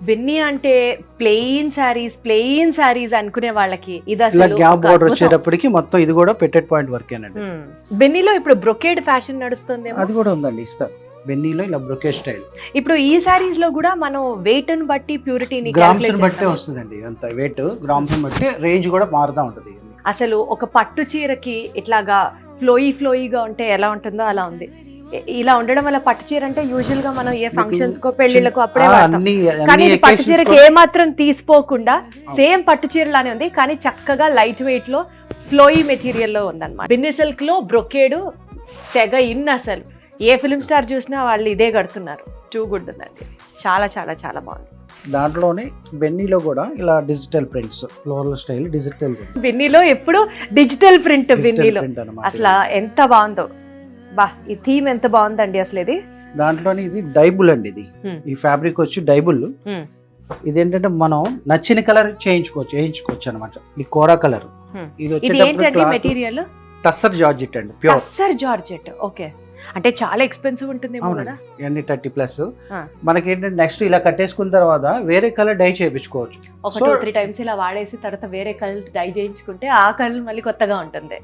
Benny అంటే plain saris అనుకునే వాళ్ళకి ఇది ఇలా అసలు గ్యాప్ ఒక బోర్డర్ అద్భుతం. వచ్చేటప్పటికి మొత్తం ఇది కూడా పెట్టెడ్ పాయింట్ వర్కేనండి. బెన్నీలో ఇప్పుడు బ్రొకేడ్ ఫ్యాషన్ నడుస్తుంది. అది కూడా ఉందండి, ఇస్తారు బెన్నీలో ఇలా బ్రొకేట్ స్టైల్. ఇప్పుడు ఈ శారీస్ లో కూడా మనం వెయిట్ ని బట్టి ప్యూరిటీని గ్రామ్స్ బట్టే వస్తుందండి, అంత వెయిట్ గ్రామ్స్ బట్టి రేంజ్ కూడా మారుతూ ఉంటుంది. అసలు ఒక పట్టు చీరకి ఇట్లాగా ఫ్లోయిగా ఉంటే ఎలా ఉంటుందో అలా ఉంది. ఇలా ఉండడం వల్ల పట్టు చీర అంటే యూజువల్ గా మనం ఏ ఫంక్షన్స్ కో పెళ్లిళ్ళకో అప్పుడే వాడతాం. కానీ ఇది పట్టు చీరకి ఏ మాత్రం తీసిపోకుండా సేమ్ పట్టు చీర లానే ఉంది, కానీ చక్కగా లైట్ వెయిట్ లో ఫ్లోయి మెటీరియల్ లో ఉందన్నమాట. బిన్ని సిల్క్ లో బ్రొకేడు తెగ అసలు ఏ ఫిల్మ్ స్టార్ చూసినా వాళ్ళు ఇదే కడుతున్నారు. టూ గుడ్ ఉందండి, చాలా చాలా చాలా బాగుంది. దాంట్లోనే బెన్నీలో కూడా ఇలా digital prints, floral style digital బిన్నీలో ఎప్పుడు డిజిటల్ ప్రింట్. బిన్నీలో అసలు ఎంత బాగుందో, బా ఈ థీమ్ ఎంత బాగుందండి అసలు. ఇది దాంట్లోనే ఇది డైబుల్ అండి, ఇది ఈ ఫ్యాబ్రిక్ వచ్చి డైబుల్. ఇదేంటంటే మనం నచ్చిన కలర్ చేయించుకోవచ్చు అనమాట. ఈ కోరా కలర్. ఇది ఏంటండి మెటీరియల్? టస్సర్ జార్జెట్ అండి, ప్యూర్ టస్సర్ జార్జెట్. ఓకే, అంటే చాలా ఎక్స్పెన్సివ్ ఉంటుంది కదా. ఇవన్నీ 30+. మనకి ఏంటంటే నెక్స్ట్ ఇలా కట్టేసుకున్న తర్వాత వేరే కలర్ డై చేయించుకోవచ్చు. ఒక 2-3 టైమ్స్ ఇలా వాడేసి తర్వాత వేరే కలర్ డై చేయించుకుంటే ఆ కలర్ మళ్ళీ కొత్తగా ఉంటుంది.